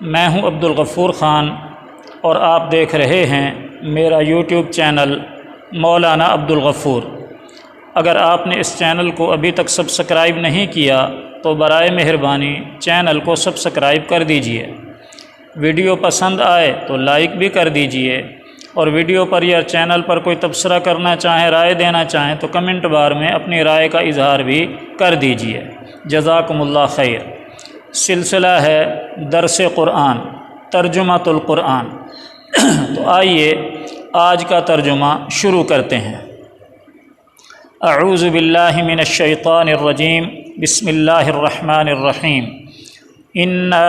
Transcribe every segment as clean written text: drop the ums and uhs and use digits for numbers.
میں ہوں عبدالغفور خان اور آپ دیکھ رہے ہیں میرا یوٹیوب چینل مولانا عبدالغفور۔ اگر آپ نے اس چینل کو ابھی تک سبسکرائب نہیں کیا تو برائے مہربانی چینل کو سبسکرائب کر دیجئے۔ ویڈیو پسند آئے تو لائک بھی کر دیجئے، اور ویڈیو پر یا چینل پر کوئی تبصرہ کرنا چاہیں، رائے دینا چاہیں تو کمنٹ بار میں اپنی رائے کا اظہار بھی کر دیجئے۔ جزاکم اللہ خیر۔ سلسلہ ہے درس قرآن، ترجمۃ القرآن۔ تو آئیے آج کا ترجمہ شروع کرتے ہیں۔ اعوذ باللہ من الشیطان الرجیم، بسم اللہ الرحمن الرحیم۔ انا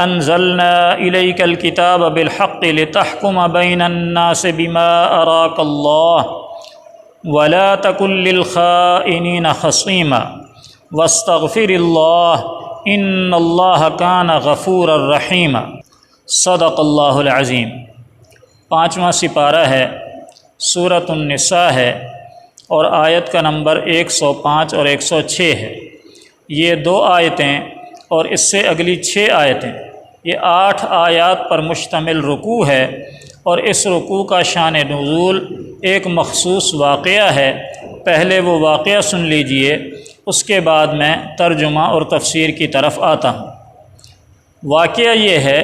انزلنا الیک الکتاب بالحق لتحکم بین الناس بما اراک اللہ ولا تکن للخائنین خصیما واستغفر اللہ ان اللہ کان غفورا رحیما۔ صدق اللہ العظیم۔ 5واں سپارہ ہے، سورۃ النساء ہے، اور آیت کا نمبر 105 اور 106 ہے۔ یہ 2 آیتیں اور اس سے اگلی 6 آیتیں، یہ 8 آیات پر مشتمل رکوع ہے، اور اس رکوع کا شان نزول ایک مخصوص واقعہ ہے۔ پہلے وہ واقعہ سن لیجئے، اس کے بعد میں ترجمہ اور تفسیر کی طرف آتا ہوں۔ واقعہ یہ ہے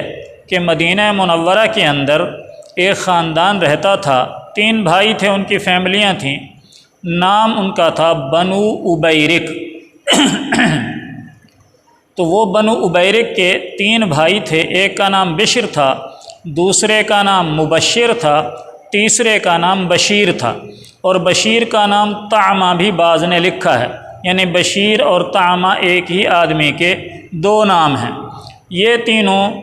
کہ مدینہ منورہ کے اندر ایک خاندان رہتا تھا، 3 بھائی تھے، ان کی فیملیاں تھیں۔ نام ان کا تھا بنو ابیرک۔ تو وہ بنو ابیرک کے 3 بھائی تھے، ایک کا نام بشر تھا، دوسرے کا نام مبشر تھا، تیسرے کا نام بشیر تھا، اور بشیر کا نام طعمہ بھی بعض نے لکھا ہے، یعنی بشیر اور طعمہ ایک ہی آدمی کے 2 نام ہیں۔ یہ تینوں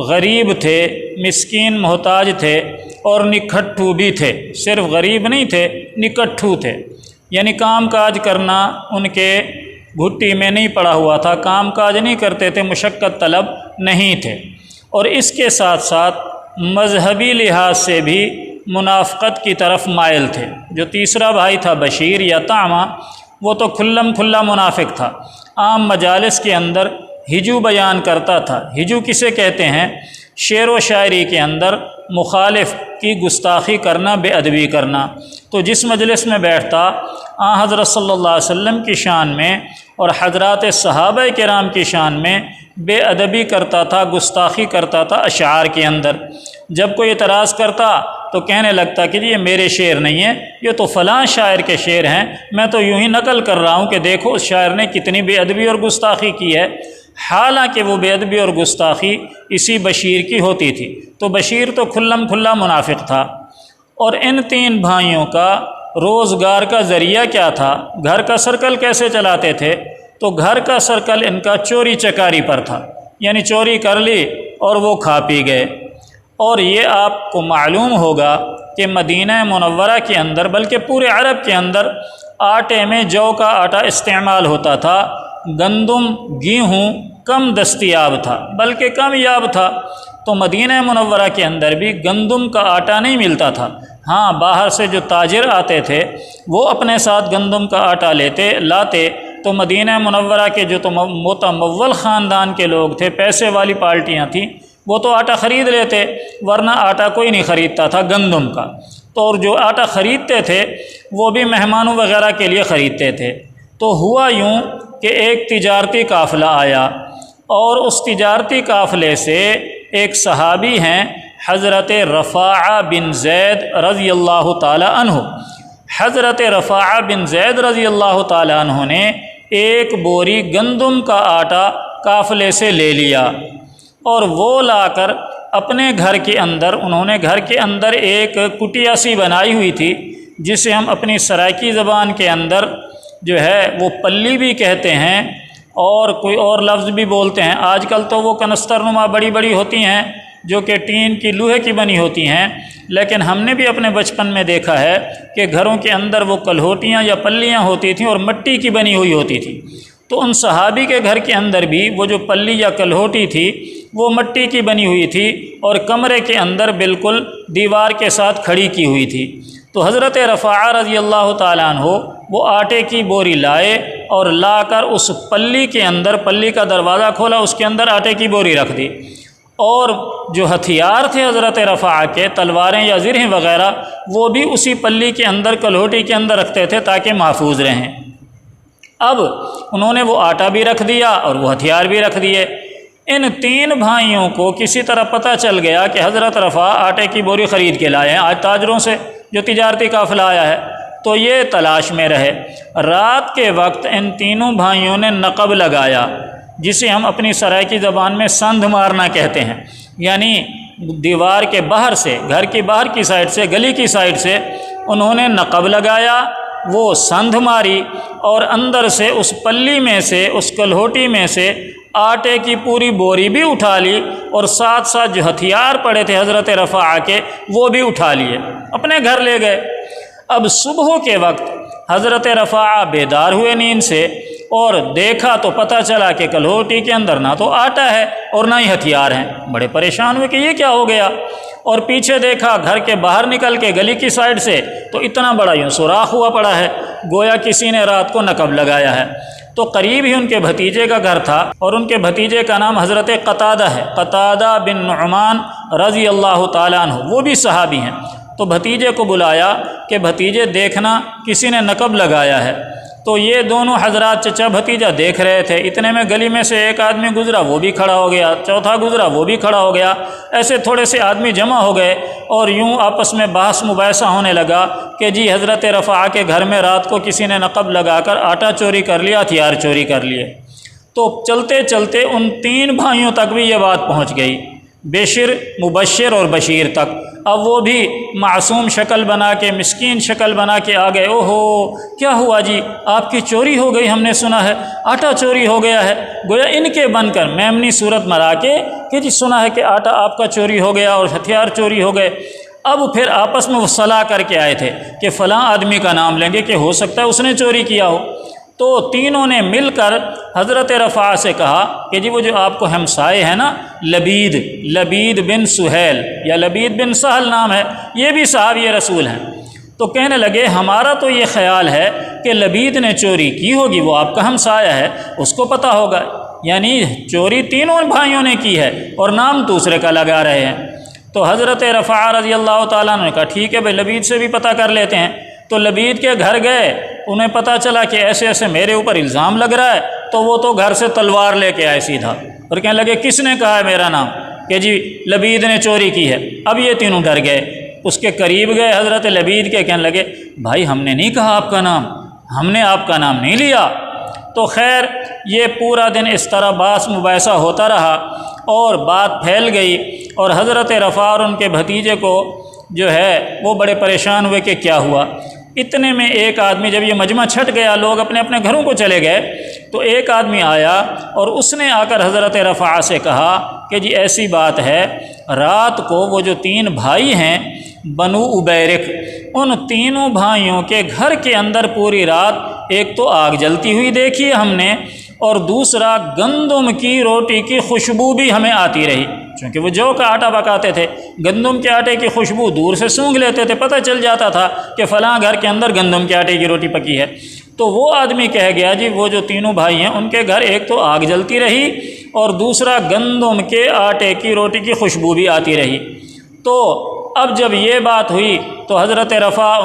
غریب تھے، مسکین محتاج تھے، اور نکھٹو بھی تھے۔ صرف غریب نہیں تھے، نکٹھو تھے، یعنی کام کاج کرنا ان کے گھٹی میں نہیں پڑا ہوا تھا، کام کاج نہیں کرتے تھے، مشقت طلب نہیں تھے، اور اس کے ساتھ ساتھ مذہبی لحاظ سے بھی منافقت کی طرف مائل تھے۔ جو تیسرا بھائی تھا بشیر یا طعمہ، وہ تو کھلم کھلا منافق تھا، عام مجالس کے اندر ہجو بیان کرتا تھا۔ ہجو کسے کہتے ہیں؟ شعر و شاعری کے اندر مخالف کی گستاخی کرنا، بے ادبی کرنا۔ تو جس مجلس میں بیٹھتا، حضرت صلی اللہ علیہ وسلم کی شان میں اور حضرات صحابہ کرام کی شان میں بے ادبی کرتا تھا، گستاخی کرتا تھا اشعار کے اندر۔ جب کوئی اعتراض کرتا تو کہنے لگتا کہ یہ میرے شعر نہیں ہیں، یہ تو فلاں شاعر کے شعر ہیں، میں تو یوں ہی نقل کر رہا ہوں کہ دیکھو اس شاعر نے کتنی بے ادبی اور گستاخی کی ہے۔ حالانکہ وہ بے ادبی اور گستاخی اسی بشیر کی ہوتی تھی۔ تو بشیر تو کھلم کھلا منافق تھا۔ اور ان 3 بھائیوں کا روزگار کا ذریعہ کیا تھا؟ گھر کا سرکل کیسے چلاتے تھے؟ تو گھر کا سرکل ان کا چوری چکاری پر تھا، یعنی چوری کر لی اور وہ کھا پی گئے۔ اور یہ آپ کو معلوم ہوگا کہ مدینہ منورہ کے اندر، بلکہ پورے عرب کے اندر، آٹے میں جو کا آٹا استعمال ہوتا تھا، گندم گیہوں کم دستیاب تھا، بلکہ کم یاب تھا۔ تو مدینہ منورہ کے اندر بھی گندم کا آٹا نہیں ملتا تھا۔ ہاں، باہر سے جو تاجر آتے تھے وہ اپنے ساتھ گندم کا آٹا لاتے، تو مدینہ منورہ کے جو متمول خاندان کے لوگ تھے، پیسے والی پارٹیاں تھیں، وہ تو آٹا خرید لیتے، ورنہ آٹا کوئی نہیں خریدتا تھا گندم کا۔ تو اور جو آٹا خریدتے تھے وہ بھی مہمانوں وغیرہ کے لیے خریدتے تھے۔ تو ہوا یوں کہ ایک تجارتی قافلہ آیا، اور اس تجارتی قافلے سے ایک صحابی ہیں حضرت رفاعہ بن زید رضی اللہ تعالی عنہ۔ حضرت رفاعہ بن زید رضی اللہ تعالی عنہ نے ایک بوری گندم کا آٹا قافلے سے لے لیا، اور وہ لا کر اپنے گھر کے اندر، انہوں نے گھر کے اندر ایک کٹیا سی بنائی ہوئی تھی، جسے ہم اپنی سرائکی زبان کے اندر جو ہے وہ پلی بھی کہتے ہیں، اور کوئی اور لفظ بھی بولتے ہیں۔ آج کل تو وہ کنستر نما بڑی بڑی ہوتی ہیں جو کہ ٹین کی، لوہے کی بنی ہوتی ہیں، لیکن ہم نے بھی اپنے بچپن میں دیکھا ہے کہ گھروں کے اندر وہ کلہوٹیاں یا پلیاں ہوتی تھیں اور مٹی کی بنی ہوئی ہوتی تھی۔ تو ان صحابی کے گھر کے اندر بھی وہ جو پلی یا کلہوٹی تھی وہ مٹی کی بنی ہوئی تھی، اور کمرے کے اندر بالکل دیوار کے ساتھ کھڑی کی ہوئی تھی۔ تو حضرت رفاعہ رضی اللہ تعالیٰ عنہ وہ آٹے کی بوری لائے اور لا کر اس پلی کے اندر، پلی کا دروازہ کھولا، اس کے اندر آٹے کی بوری رکھ دی، اور جو ہتھیار تھے حضرت رفاعہ کے، تلواریں یا زرہیں وغیرہ، وہ بھی اسی پلی کے اندر، کلہوٹی کے اندر رکھتے تھے تاکہ محفوظ رہیں۔ اب انہوں نے وہ آٹا بھی رکھ دیا اور وہ ہتھیار بھی رکھ دیے۔ ان تین بھائیوں کو کسی طرح پتہ چل گیا کہ حضرت رفاعہ آٹے کی بوری خرید کے لائے ہیں آج تاجروں سے، جو تجارتی قافلہ آیا ہے، تو یہ تلاش میں رہے۔ رات کے وقت ان تینوں بھائیوں نے نقب لگایا، جسے ہم اپنی سرائیکی زبان میں سندھ مارنا کہتے ہیں، یعنی دیوار کے باہر سے، گھر کی باہر کی سائڈ سے، گلی کی سائڈ سے انہوں نے نقب لگایا، وہ سندھ ماری، اور اندر سے اس پلی میں سے، اس کلہوٹی میں سے آٹے کی پوری بوری بھی اٹھا لی، اور ساتھ ساتھ جو ہتھیار پڑے تھے حضرت رفاعہ کے وہ بھی اٹھا لیے، اپنے گھر لے گئے۔ اب صبح کے وقت حضرت رفاعہ بیدار ہوئے نیند سے، اور دیکھا تو پتہ چلا کہ کلہوٹی کے اندر نہ تو آٹا ہے اور نہ ہی ہتھیار ہیں۔ بڑے پریشان ہوئے کہ یہ کیا ہو گیا، اور پیچھے دیکھا گھر کے باہر نکل کے گلی کی سائڈ سے تو اتنا بڑا یوں سوراخ ہوا پڑا ہے، گویا کسی نے رات کو نقب لگایا ہے۔ تو قریب ہی ان کے بھتیجے کا گھر تھا، اور ان کے بھتیجے کا نام حضرت قتادہ ہے، قتادہ بن نعمان رضی اللہ تعالیٰ عنہ، وہ بھی صحابی ہیں۔ تو بھتیجے کو بلایا کہ بھتیجے دیکھنا کسی نے نقب لگایا ہے۔ تو یہ دونوں حضرات چچا بھتیجا دیکھ رہے تھے، اتنے میں گلی میں سے ایک آدمی گزرا، وہ بھی کھڑا ہو گیا، چوتھا گزرا، وہ بھی کھڑا ہو گیا، ایسے تھوڑے سے آدمی جمع ہو گئے، اور یوں آپس میں بحث مباحثہ ہونے لگا کہ جی حضرت رفاعہ کے گھر میں رات کو کسی نے نقب لگا کر آٹا چوری کر لیا، ہتھیار چوری کر لیے۔ تو چلتے چلتے ان تین بھائیوں تک بھی یہ بات پہنچ گئی، بشر، مبشر اور بشیر تک۔ اب وہ بھی معصوم شکل بنا کے، مسکین شکل بنا کے آ گئے، اوہو کیا ہوا جی، آپ کی چوری ہو گئی، ہم نے سنا ہے آٹا چوری ہو گیا ہے۔ گویا ان کے بن کر میمنی صورت مرا کے کہ جی سنا ہے کہ آٹا آپ کا چوری ہو گیا اور ہتھیار چوری ہو گئے۔ اب پھر آپس میں وہ صلاح کر کے آئے تھے کہ فلاں آدمی کا نام لیں گے کہ ہو سکتا ہے اس نے چوری کیا ہو۔ تو تینوں نے مل کر حضرت رفاعہ سے کہا کہ جی وہ جو آپ کو ہمسائے ہیں نا، لبید بن سہیل یا لبید بن سہل نام ہے، یہ بھی صحابی رسول ہیں۔ تو کہنے لگے ہمارا تو یہ خیال ہے کہ لبید نے چوری کی ہوگی، وہ آپ کا ہمسایہ ہے، اس کو پتہ ہوگا، یعنی چوری تینوں بھائیوں نے کی ہے اور نام دوسرے کا لگا رہے ہیں۔ تو حضرت رفاعہ رضی اللہ تعالیٰ نے کہا ٹھیک ہے بھائی، لبید سے بھی پتہ کر لیتے ہیں۔ تو لبید کے گھر گئے، انہیں پتہ چلا کہ ایسے ایسے میرے اوپر الزام لگ رہا ہے، تو وہ تو گھر سے تلوار لے کے آئے سیدھا، اور کہنے لگے کس نے کہا ہے میرا نام، کہ جی لبید نے چوری کی ہے۔ اب یہ تینوں ڈر گئے، اس کے قریب گئے حضرت لبید کے، کہنے لگے بھائی ہم نے نہیں کہا آپ کا نام، ہم نے آپ کا نام نہیں لیا۔ تو خیر یہ پورا دن اس طرح بحث مباحثہ ہوتا رہا، اور بات پھیل گئی، اور حضرت رفاعہ اور ان کے بھتیجے کو جو ہے وہ بڑے پریشان ہوئے کہ کیا ہوا۔ اتنے میں ایک آدمی، جب یہ مجمع چھٹ گیا، لوگ اپنے اپنے گھروں کو چلے گئے، تو ایک آدمی آیا اور اس نے آ کر حضرت رفاعہ سے کہا کہ جی ایسی بات ہے، رات کو وہ جو تین بھائی ہیں بنو عبیرک، ان تینوں بھائیوں کے گھر کے اندر پوری رات ایک تو آگ جلتی ہوئی دیکھی ہم نے، اور دوسرا گندم کی روٹی کی خوشبو بھی ہمیں آتی رہی، چونکہ وہ جو کا آٹا پکاتے تھے، گندم کے آٹے کی خوشبو دور سے سونگھ لیتے تھے، پتہ چل جاتا تھا کہ فلاں گھر کے اندر گندم کے آٹے کی روٹی پکی ہے۔ تو وہ آدمی کہہ گیا جی وہ جو تینوں بھائی ہیں ان کے گھر ایک تو آگ جلتی رہی، اور دوسرا گندم کے آٹے کی روٹی کی خوشبو بھی آتی رہی۔ تو اب جب یہ بات ہوئی تو حضرت رفاعہ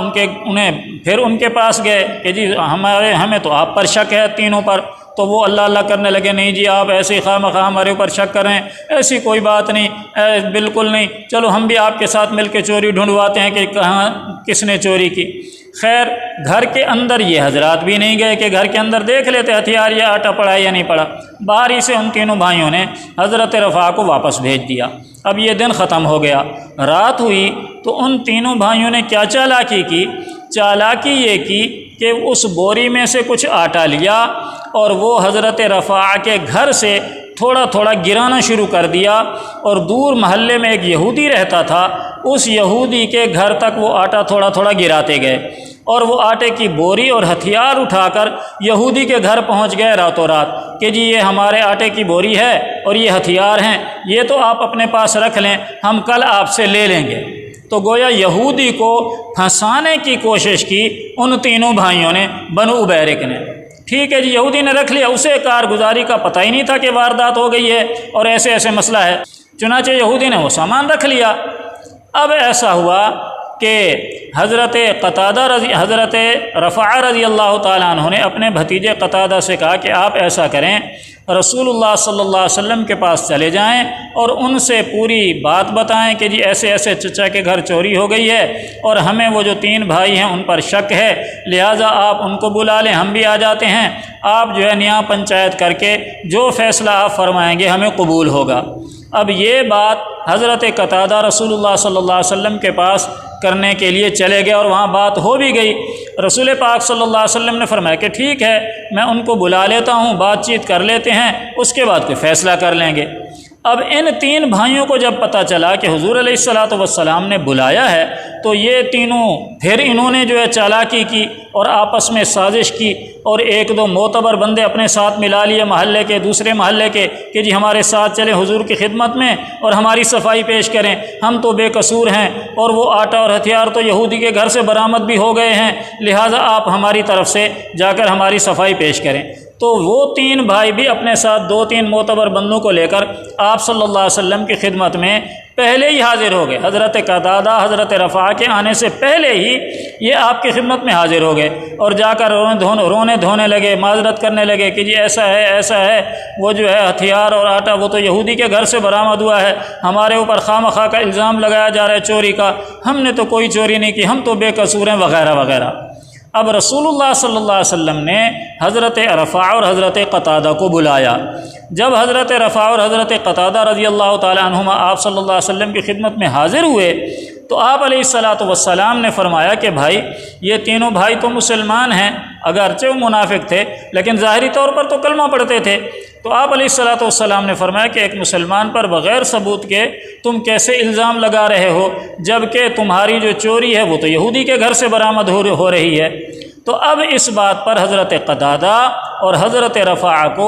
انہیں پھر ان کے پاس گئے کہ جی ہمیں تو آپ پر شک ہے تینوں پر۔ تو وہ اللہ اللہ کرنے لگے، نہیں جی آپ ایسی خواہ مخواہ ہمارے اوپر شک کریں، ایسی کوئی بات نہیں، بالکل نہیں، چلو ہم بھی آپ کے ساتھ مل کے چوری ڈھونڈواتے ہیں کہ کہاں کس نے چوری کی۔ خیر گھر کے اندر یہ حضرات بھی نہیں گئے کہ گھر کے اندر دیکھ لیتے ہتھیار یا آٹا پڑا یا نہیں پڑا، باہر ہی سے ان تینوں بھائیوں نے حضرت رفاعہ کو واپس بھیج دیا۔ اب یہ دن ختم ہو گیا، رات ہوئی تو ان تینوں بھائیوں نے کیا چالاکی کی، چالاکی یہ کی کہ اس بوری میں سے کچھ آٹا لیا اور وہ حضرت رفاعہ کے گھر سے تھوڑا تھوڑا گرانا شروع کر دیا، اور دور محلے میں ایک یہودی رہتا تھا، اس یہودی کے گھر تک وہ آٹا تھوڑا تھوڑا گراتے گئے، اور وہ آٹے کی بوری اور ہتھیار اٹھا کر یہودی کے گھر پہنچ گئے راتوں رات کہ جی یہ ہمارے آٹے کی بوری ہے اور یہ ہتھیار ہیں، یہ تو آپ اپنے پاس رکھ لیں، ہم کل آپ سے لے لیں گے۔ تو گویا یہودی کو پھنسانے کی کوشش کی ان تینوں بھائیوں نے، بنو عبیرک نے۔ ٹھیک ہے جی یہودی نے رکھ لیا، اسے کارگزاری کا پتہ ہی نہیں تھا کہ واردات ہو گئی ہے اور ایسے ایسے مسئلہ ہے، چنانچہ یہودی نے وہ سامان رکھ لیا۔ اب ایسا ہوا کہ حضرت رفاعہ رضی اللہ تعالیٰ عنہ نے اپنے بھتیجے قتادہ سے کہا کہ آپ ایسا کریں، رسول اللہ صلی اللہ علیہ وسلم کے پاس چلے جائیں اور ان سے پوری بات بتائیں کہ جی ایسے ایسے چچا کے گھر چوری ہو گئی ہے اور ہمیں وہ جو 3 بھائی ہیں ان پر شک ہے، لہٰذا آپ ان کو بلا لیں، ہم بھی آ جاتے ہیں، آپ جو ہے نیا پنچایت کر کے جو فیصلہ آپ فرمائیں گے ہمیں قبول ہوگا۔ اب یہ بات حضرت قتادہ رسول اللہ صلی اللہ علیہ وسلم کے پاس کرنے کے لیے چلے گئے اور وہاں بات ہو بھی گئی۔ رسول پاک صلی اللہ علیہ وسلم نے فرمایا کہ ٹھیک ہے، میں ان کو بلا لیتا ہوں، بات چیت کر لیتے ہیں، اس کے بعد کوئی فیصلہ کر لیں گے۔ اب ان 3 بھائیوں کو جب پتہ چلا کہ حضور علیہ الصلوۃ والسلام نے بلایا ہے تو یہ تینوں پھر انہوں نے جو ہے چالاکی کی اور آپس میں سازش کی اور 1-2 معتبر بندے اپنے ساتھ ملا لیے محلے کے، دوسرے محلے کے، کہ جی ہمارے ساتھ چلیں حضور کی خدمت میں اور ہماری صفائی پیش کریں، ہم تو بے قصور ہیں اور وہ آٹا اور ہتھیار تو یہودی کے گھر سے برآمد بھی ہو گئے ہیں، لہٰذا آپ ہماری طرف سے جا کر ہماری صفائی پیش کریں۔ تو وہ 3 بھائی بھی اپنے ساتھ 2-3 معتبر بندوں کو لے کر آپ صلی اللہ علیہ وسلم کی خدمت میں پہلے ہی حاضر ہو گئے۔ حضرت قتادہ حضرت رفاعہ کے آنے سے پہلے ہی یہ آپ کی خدمت میں حاضر ہو گئے اور جا کر رونے دھونے لگے، معذرت کرنے لگے کہ جی ایسا ہے، وہ جو ہے ہتھیار اور آٹا وہ تو یہودی کے گھر سے برآمد ہوا ہے، ہمارے اوپر خواہ کا الزام لگایا جا رہا ہے چوری کا، ہم نے تو کوئی چوری نہیں کی، ہم تو بے قصور ہیں، وغیرہ وغیرہ۔ اب رسول اللہ صلی اللہ علیہ وسلم نے حضرت رفاعہ اور حضرت قتادہ کو بلایا۔ جب حضرت رفاعہ اور حضرت قتادہ رضی اللہ تعالی عنہما آپ صلی اللہ علیہ وسلم کی خدمت میں حاضر ہوئے تو آپ علیہ الصلاۃ والسلام نے فرمایا کہ بھائی یہ تینوں بھائی تو مسلمان ہیں، اگرچہ وہ منافق تھے لیکن ظاہری طور پر تو کلمہ پڑھتے تھے۔ تو آپ علیہ الصلاۃ والسلام نے فرمایا کہ ایک مسلمان پر بغیر ثبوت کے تم کیسے الزام لگا رہے ہو، جب کہ تمہاری جو چوری ہے وہ تو یہودی کے گھر سے برآمد ہو رہی ہے۔ تو اب اس بات پر حضرت قتادہ اور حضرت رفاعہ کو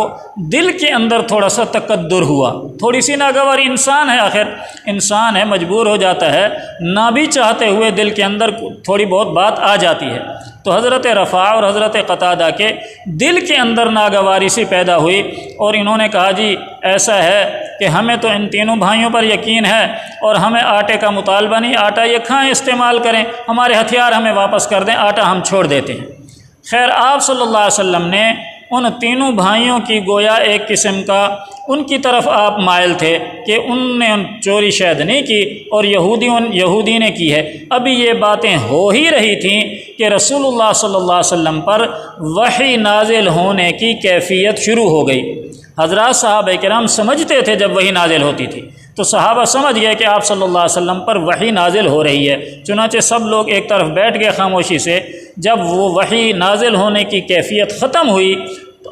دل کے اندر تھوڑا سا تقدر ہوا، تھوڑی سی ناگواری، انسان ہے، آخر انسان ہے، مجبور ہو جاتا ہے، نہ بھی چاہتے ہوئے دل کے اندر تھوڑی بہت بات آ جاتی ہے۔ تو حضرت رفاعہ اور حضرت قتادہ کے دل کے اندر ناگواری سی پیدا ہوئی اور انہوں نے کہا جی ایسا ہے کہ ہمیں تو ان تینوں بھائیوں پر یقین ہے اور ہمیں آٹے کا مطالبہ نہیں، آٹا یہ کھائیں، استعمال کریں، ہمارے ہتھیار ہمیں واپس کر دیں، آٹا ہم چھوڑ دیتے ہیں۔ خیر آپ صلی اللہ علیہ وسلم نے ان تینوں بھائیوں کی گویا ایک قسم کا ان کی طرف آپ مائل تھے کہ ان نے چوری شاید نہیں کی اور یہودی نے کی ہے۔ ابھی یہ باتیں ہو ہی رہی تھیں کہ رسول اللہ صلی اللہ علیہ وسلم پر وحی نازل ہونے کی کیفیت شروع ہو گئی۔ حضرات صحابہ کرام سمجھتے تھے جب وحی نازل ہوتی تھی تو صحابہ سمجھ گئے کہ آپ صلی اللہ علیہ وسلم پر وحی نازل ہو رہی ہے، چنانچہ سب لوگ ایک طرف بیٹھ گئے خاموشی سے۔ جب وہ وحی نازل ہونے کی کیفیت ختم ہوئی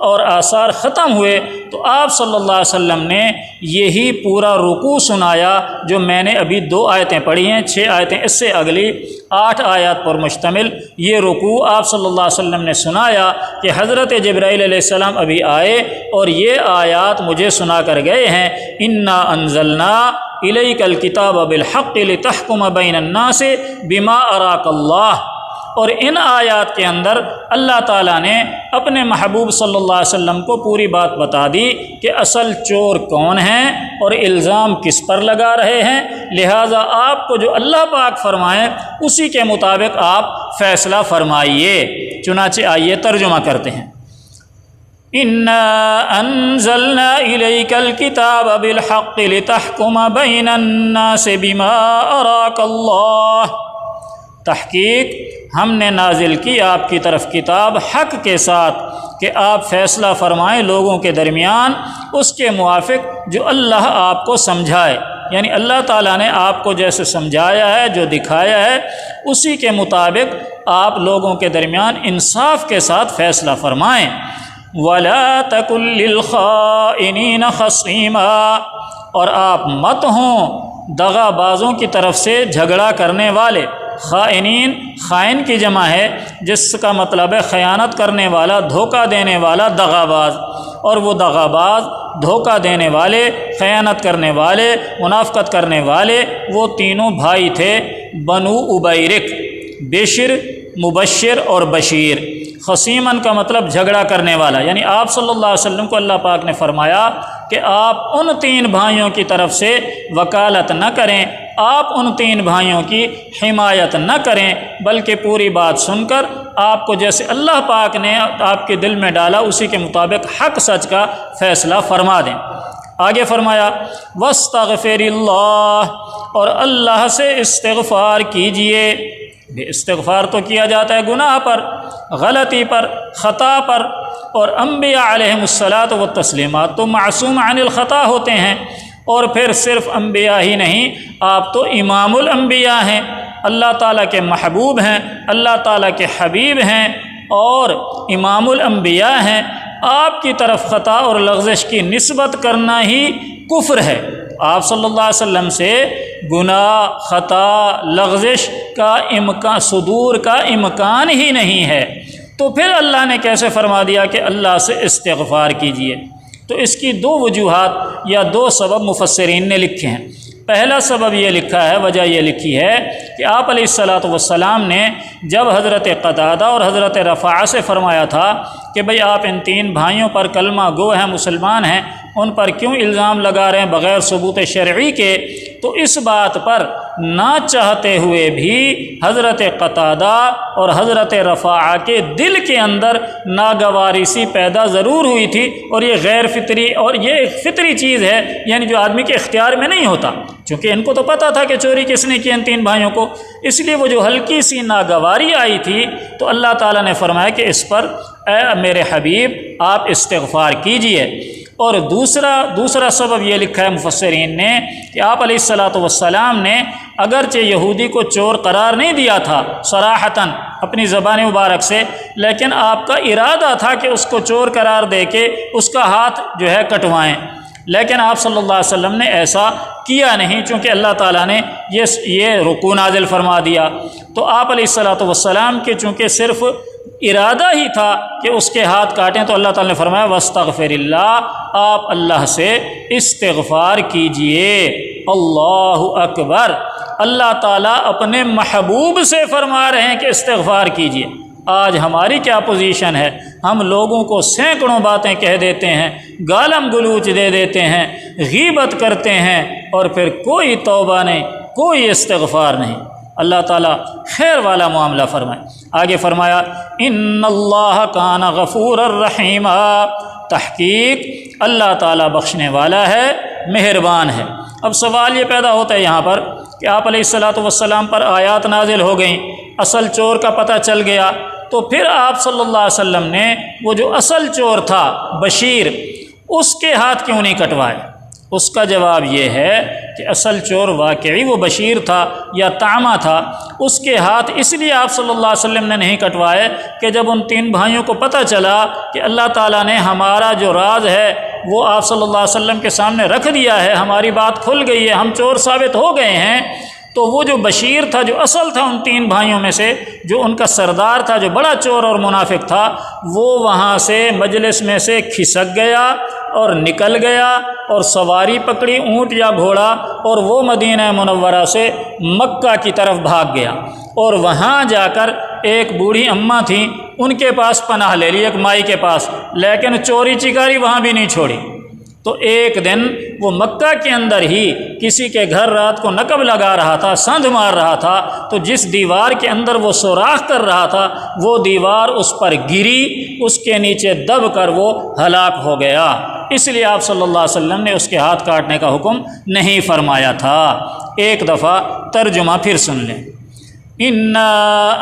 اور آثار ختم ہوئے تو آپ صلی اللہ علیہ وسلم نے یہی پورا رکوع سنایا جو میں نے ابھی 2 آیتیں پڑھی ہیں، 6 آیتیں اس سے اگلی 8 آیات پر مشتمل یہ رکوع آپ صلی اللہ علیہ وسلم نے سنایا کہ حضرت جبرائیل علیہ السلام ابھی آئے اور یہ آیات مجھے سنا کر گئے ہیں، انا انزلنا الیک الکتاب بالحق لتحکم بین الناس بما اراک اللہ۔ اور ان آیات کے اندر اللہ تعالیٰ نے اپنے محبوب صلی اللہ علیہ وسلم کو پوری بات بتا دی کہ اصل چور کون ہیں اور الزام کس پر لگا رہے ہیں، لہٰذا آپ کو جو اللہ پاک فرمائیں اسی کے مطابق آپ فیصلہ فرمائیے۔ چنانچہ آئیے ترجمہ کرتے ہیں۔ انا انزلنا الیک الکتاب بالحق لتحکم بین الناس بما اراک اللہ۔ تحقیق ہم نے نازل کی آپ کی طرف کتاب حق کے ساتھ کہ آپ فیصلہ فرمائیں لوگوں کے درمیان اس کے موافق جو اللہ آپ کو سمجھائے، یعنی اللہ تعالیٰ نے آپ کو جیسے سمجھایا ہے، جو دکھایا ہے اسی کے مطابق آپ لوگوں کے درمیان انصاف کے ساتھ فیصلہ فرمائیں۔ وَلَا تَكُن لِّلْخَائِنِينَ خَصِيمًا، اور آپ مت ہوں دغا بازوں کی طرف سے جھگڑا کرنے والے۔ خائنین خائن کی جمع ہے جس کا مطلب ہے خیانت کرنے والا، دھوکہ دینے والا، دغا باز۔ اور وہ دغا باز، دھوکہ دینے والے، خیانت کرنے والے، منافقت کرنے والے وہ تینوں بھائی تھے بنو ابیرک، بشر، مبشر اور بشیر۔ خصیمن کا مطلب جھگڑا کرنے والا، یعنی آپ صلی اللہ علیہ وسلم کو اللہ پاک نے فرمایا کہ آپ ان 3 بھائیوں کی طرف سے وکالت نہ کریں، آپ ان 3 بھائیوں کی حمایت نہ کریں، بلکہ پوری بات سن کر آپ کو جیسے اللہ پاک نے آپ کے دل میں ڈالا اسی کے مطابق حق سچ کا فیصلہ فرما دیں۔ آگے فرمایا وَاسْتَغْفِرِ اللَّهِ، اور اللہ سے استغفار کیجئے۔ استغفار تو کیا جاتا ہے گناہ پر، غلطی پر، خطا پر، اور انبیاء علیہم الصلاۃ والتسلیمات تو معصوم عن الخطا ہوتے ہیں، اور پھر صرف انبیاء ہی نہیں، آپ تو امام الانبیاء ہیں، اللہ تعالیٰ کے محبوب ہیں، اللہ تعالیٰ کے حبیب ہیں، اور امام الانبیاء ہیں۔ آپ کی طرف خطا اور لغزش کی نسبت کرنا ہی کفر ہے۔ آپ صلی اللہ علیہ وسلم سے گناہ، خطا، لغزش کا صدور کا امکان ہی نہیں ہے، تو پھر اللہ نے کیسے فرما دیا کہ اللہ سے استغفار کیجئے؟ تو اس کی 2 وجوہات یا 2 سبب مفسرین نے لکھے ہیں۔ پہلا سبب یہ لکھا ہے، وجہ یہ لکھی ہے کہ آپ علیہ الصلاۃ والسلام نے جب حضرت قتادہ اور حضرت رفاعہ سے فرمایا تھا کہ بھئی آپ ان 3 بھائیوں پر کلمہ گو ہیں، مسلمان ہیں، ان پر کیوں الزام لگا رہے ہیں بغیر ثبوت شرعی کے، تو اس بات پر نہ چاہتے ہوئے بھی حضرت قتادہ اور حضرت رفاعہ کے دل کے اندر ناگواری سی پیدا ضرور ہوئی تھی، اور یہ غیر فطری اور یہ ایک فطری چیز ہے، یعنی جو آدمی کے اختیار میں نہیں ہوتا، چونکہ ان کو تو پتہ تھا کہ چوری کس نے کی ان 3 بھائیوں کو، اس لیے وہ جو ہلکی سی ناگواری آئی تھی تو اللہ تعالیٰ نے فرمایا کہ اس پر اے میرے حبیب آپ استغفار کیجئے۔ اور دوسرا سبب یہ لکھا ہے مفسرین نے کہ آپ علیہ الصلاۃ والسلام نے اگرچہ یہودی کو چور قرار نہیں دیا تھا صراحتاً اپنی زبان مبارک سے، لیکن آپ کا ارادہ تھا کہ اس کو چور قرار دے کے اس کا ہاتھ جو ہے کٹوائیں، لیکن آپ صلی اللہ علیہ وسلم نے ایسا کیا نہیں، چونکہ اللہ تعالیٰ نے یہ رکوع نازل فرما دیا۔ تو آپ علیہ الصلاۃ والسلام کے چونکہ صرف ارادہ ہی تھا کہ اس کے ہاتھ کاٹیں، تو اللہ تعالیٰ نے فرمایا وَاسْتَغْفِرِ اللَّهِ، آپ اللہ سے استغفار کیجئے۔ اللہ اکبر، اللہ تعالیٰ اپنے محبوب سے فرما رہے ہیں کہ استغفار کیجئے۔ آج ہماری کیا پوزیشن ہے؟ ہم لوگوں کو سینکڑوں باتیں کہہ دیتے ہیں، گالم گلوچ دے دیتے ہیں، غیبت کرتے ہیں، اور پھر کوئی توبہ نہیں، کوئی استغفار نہیں۔ اللہ تعالیٰ خیر والا معاملہ فرمائے۔ آگے فرمایا ان اللہ کان غفور الرحیم، تحقیق اللہ تعالیٰ بخشنے والا ہے، مہربان ہے۔ اب سوال یہ پیدا ہوتا ہے یہاں پر کہ آپ علیہ الصلاۃ والسلام پر آیات نازل ہو گئیں، اصل چور کا پتہ چل گیا، تو پھر آپ صلی اللہ علیہ وسلم نے وہ جو اصل چور تھا بشیر، اس کے ہاتھ کیوں نہیں کٹوائے؟ اس کا جواب یہ ہے کہ اصل چور واقعی وہ بشیر تھا یا طعمہ تھا، اس کے ہاتھ اس لیے آپ صلی اللہ علیہ وسلم نے نہیں کٹوائے کہ جب ان 3 بھائیوں کو پتہ چلا کہ اللہ تعالیٰ نے ہمارا جو راز ہے وہ آپ صلی اللہ علیہ وسلم کے سامنے رکھ دیا ہے، ہماری بات کھل گئی ہے، ہم چور ثابت ہو گئے ہیں، تو وہ جو بشیر تھا، جو اصل تھا ان 3 بھائیوں میں سے، جو ان کا سردار تھا، جو بڑا چور اور منافق تھا، وہ وہاں سے مجلس میں سے کھسک گیا اور نکل گیا اور سواری پکڑی، اونٹ یا گھوڑا، اور وہ مدینہ منورہ سے مکہ کی طرف بھاگ گیا، اور وہاں جا کر ایک بوڑھی اماں تھیں، ان کے پاس پناہ لے لی، ایک مائی کے پاس، لیکن چوری چکاری وہاں بھی نہیں چھوڑی۔ تو ایک دن وہ مکہ کے اندر ہی کسی کے گھر رات کو نقب لگا رہا تھا، سندھ مار رہا تھا، تو جس دیوار کے اندر وہ سوراخ کر رہا تھا وہ دیوار اس پر گری، اس کے نیچے دب کر وہ ہلاک ہو گیا۔ اس لیے آپ صلی اللہ علیہ وسلم نے اس کے ہاتھ کاٹنے کا حکم نہیں فرمایا تھا۔ ایک دفعہ ترجمہ پھر سن لیں۔ انا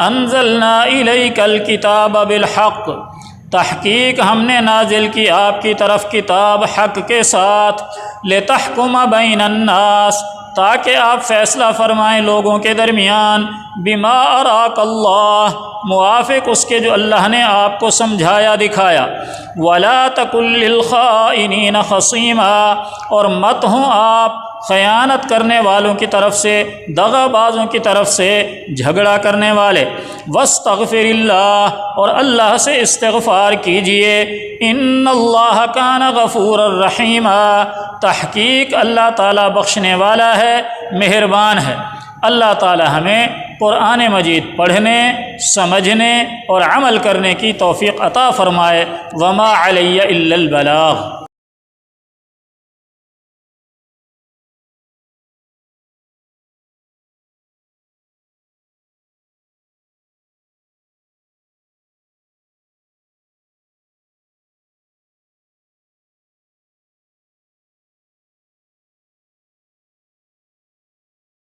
انزلنا الیک الکتاب بالحق، تحقیق ہم نے نازل کی آپ کی طرف کتاب حق کے ساتھ، لتحکم بین الناس، تاکہ آپ فیصلہ فرمائیں لوگوں کے درمیان، بما اراک اللہ، موافق اس کے جو اللہ نے آپ کو سمجھایا دکھایا، ولا تکن للخائنین خصیما، اور مت ہوں آپ خیانت کرنے والوں کی طرف سے، دغا بازوں کی طرف سے جھگڑا کرنے والے، واستغفر اللہ، اور اللہ سے استغفار کیجئے، ان اللہ کان غفور الرحیم، تحقیق اللہ تعالیٰ بخشنے والا ہے، مہربان ہے۔ اللہ تعالیٰ ہمیں قرآن مجید پڑھنے، سمجھنے اور عمل کرنے کی توفیق عطا فرمائے۔ وما علی الا البلاغ۔